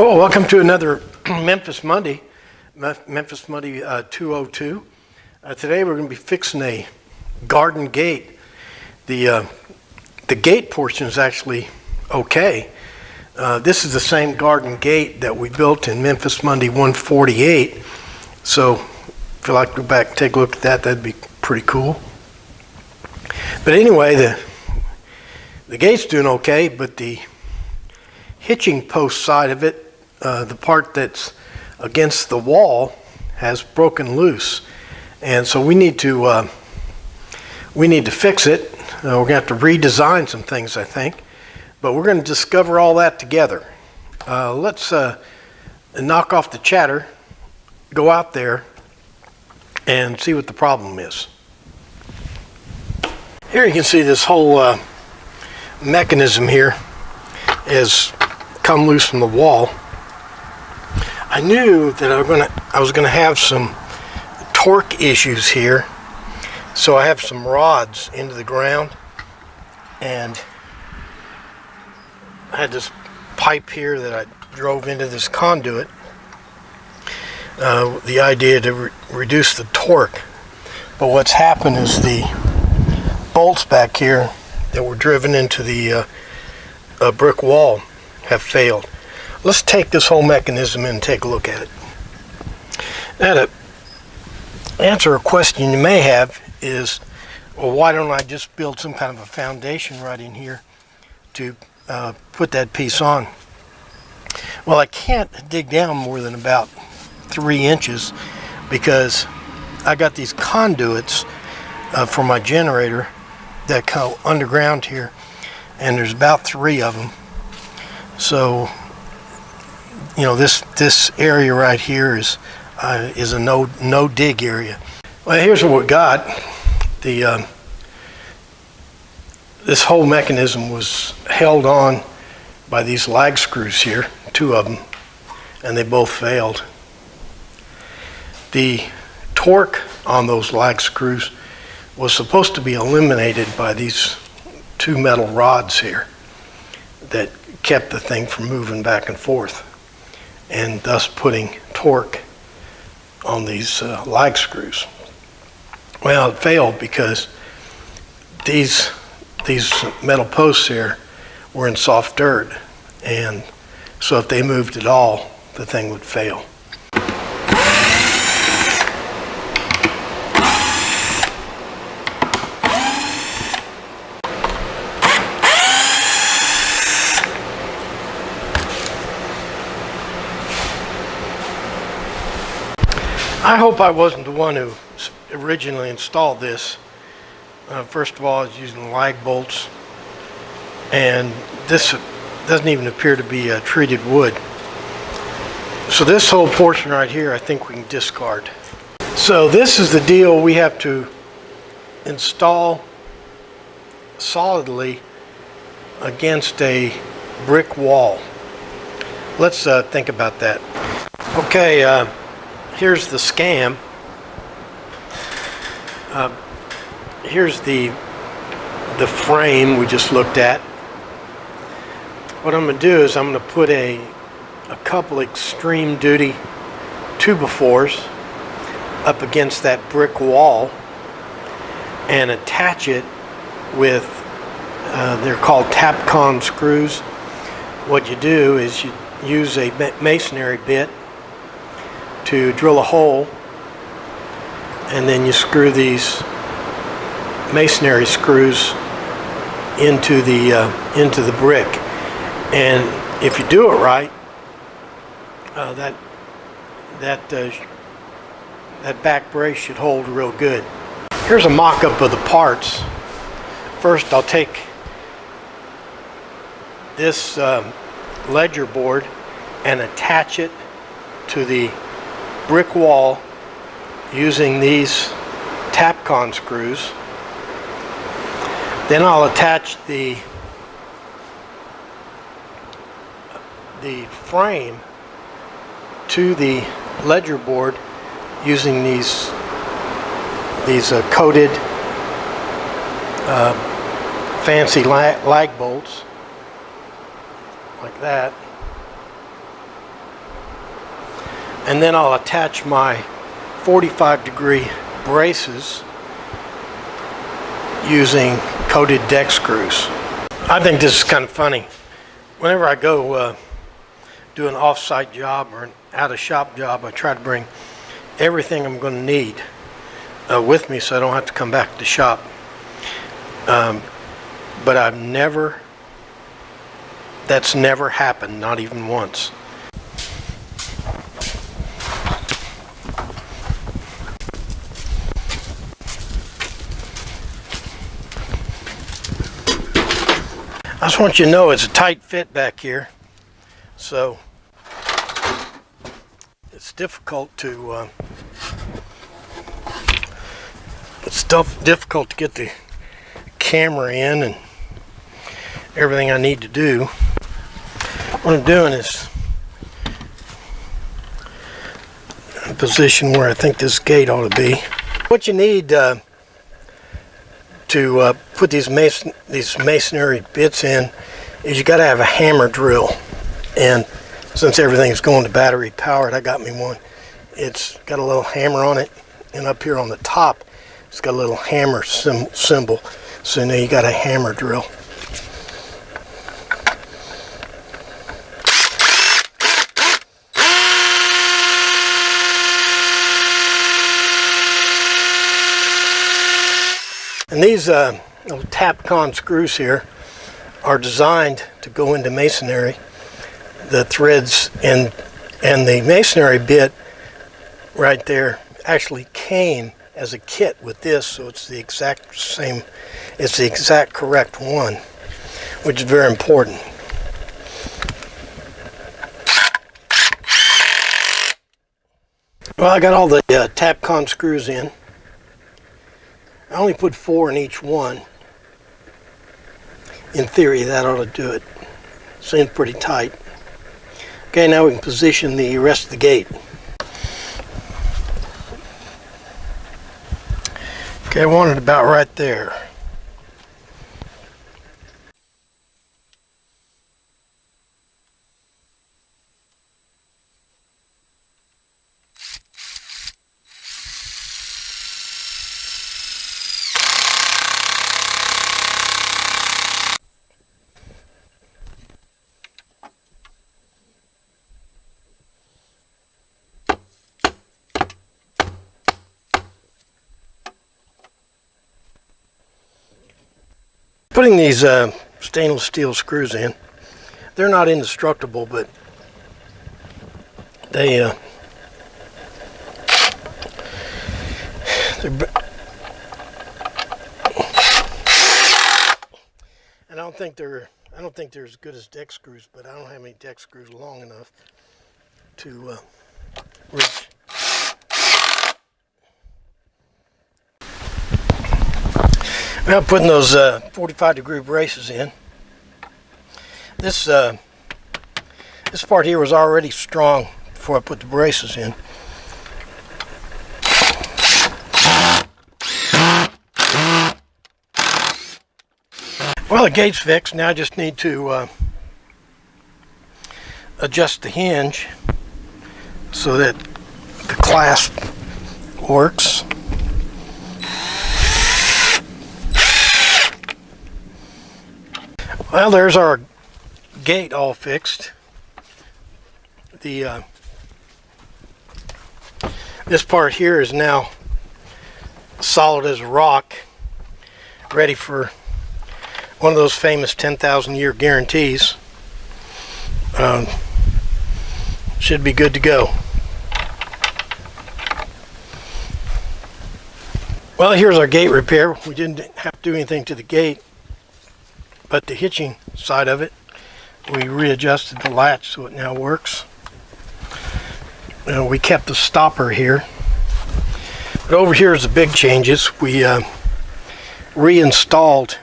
Oh, welcome to another Memphis Monday, Memphis Monday 202. Today we're going to be fixing a garden gate. The gate portion is actually okay. This is the same garden gate that we built in Memphis Monday 148. So if you'd like to go back and take a look at that, that'd be pretty cool. But anyway, the gate's doing okay, but the hitching post side of it, the part that's against the wall, has broken loose, and so we need to fix it. We're going to have to redesign some things, I think, but we're going to discover all that together. Let's knock off the chatter, go out there, and see what the problem is. Here you can see this whole mechanism here is come loose from the wall. I knew that I was gonna have some torque issues here, so I have some rods into the ground, and I had this pipe here that I drove into this conduit. The idea to reduce the torque, but what's happened is the bolts back here that were driven into the brick wall have failed. Let's take this whole mechanism in and take a look at it. Now, to answer a question you may have is, well, why don't I just build some kind of a foundation right in here to put that piece on? Well, I can't dig down more than about 3 inches because I got these conduits for my generator that go underground here, and there's about 3 of them. So, you know, this area right here is a no dig area. Well, here's what we got. This whole mechanism was held on by these lag screws here, 2 of them, and they both failed. The torque on those lag screws was supposed to be eliminated by these 2 metal rods here that kept the thing from moving back and forth, and thus putting torque on these lag screws. Well, it failed because these metal posts here were in soft dirt, and so if they moved at all, the thing would fail. I hope I wasn't the one who originally installed this. First of all, I was using lag bolts, and this doesn't even appear to be treated wood. So this whole portion right here, I think we can discard. So this is the deal we have to install solidly against a brick wall. Let's think about that. Okay. Here's the scam. Here's the frame we just looked at. What I'm going to do is I'm going to put a couple extreme duty 2x4s up against that brick wall and attach it with, they're called Tapcon screws. What you do is you use a masonry bit to drill a hole, and then you screw these masonry screws into the brick. And if you do it right, that back brace should hold real good. Here's a mock-up of the parts. First, I'll take this ledger board and attach it to the brick wall using these Tapcon screws. Then I'll attach the frame to the ledger board using these coated fancy lag bolts like that. and then I'll attach my 45-degree braces using coated deck screws. I think this is kind of funny. Whenever I go do an off-site job or an out-of-shop job, I try to bring everything I'm going to need with me so I don't have to come back to the shop. But that's never happened, not even once. I just want you to know it's a tight fit back here, so it's difficult to get the camera in and everything I need to do. What I'm doing is in a position where I think this gate ought to be. What you need to put these masonry bits in is you got to have a hammer drill, and since everything's going to battery powered, I got me one. It's got a little hammer on it, and up here on the top it's got a little hammer symbol, so now you got a hammer drill. And these little Tapcon screws here are designed to go into masonry. The threads and the masonry bit right there actually came as a kit with this, so it's the exact same, it's the exact correct one, which is very important. Well, I got all the Tapcon screws in. I only put 4 in each one. In theory, that ought to do it. Seems pretty tight. Okay, now we can position the rest of the gate. Okay, I want it about right there. Putting these stainless steel screws in, they're not indestructible, but I don't think they're as good as deck screws, but I don't have any deck screws long enough to reach. Now putting those 45-degree braces in. This part here was already strong before I put the braces in. Well, the gate's fixed. Now I just need to adjust the hinge so that the clasp works. Well, there's our gate all fixed. This part here is now solid as a rock, ready for one of those famous 10,000 year guarantees. Should be good to go. Well, here's our gate repair. We didn't have to do anything to the gate, but the hitching side of it, we readjusted the latch so it now works. We kept the stopper here. But over here is the big changes. We reinstalled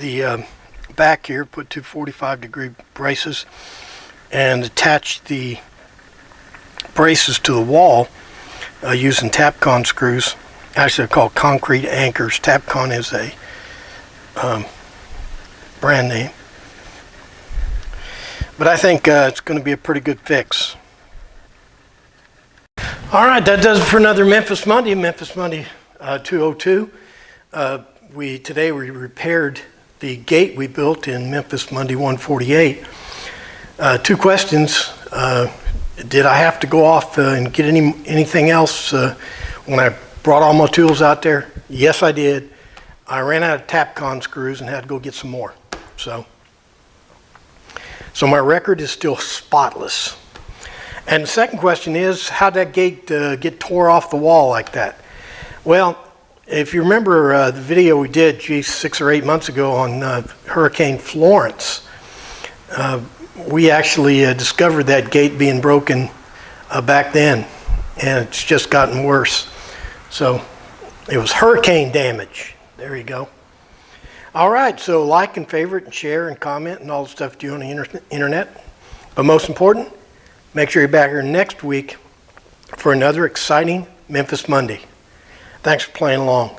the back here, put two 45-degree braces, and attached the braces to the wall using Tapcon screws. Actually, they're called concrete anchors. Tapcon is a brand name. but I think it's going to be a pretty good fix. All right, that does it for another Memphis Monday 202. Today we repaired the gate we built in Memphis Monday 148. Two questions. Did I have to go off and get anything else when I brought all my tools out there? Yes, I did. I ran out of Tapcon screws and had to go get some more. So my record is still spotless. And the second question is, how'd that gate get tore off the wall like that? Well, if you remember the video we did, 6 or 8 months ago on Hurricane Florence, we actually discovered that gate being broken back then, and it's just gotten worse. So it was hurricane damage. There you go. All right, so like and favorite and share and comment and all the stuff you do on the internet. But most important, make sure you're back here next week for another exciting Memphis Monday. Thanks for playing along.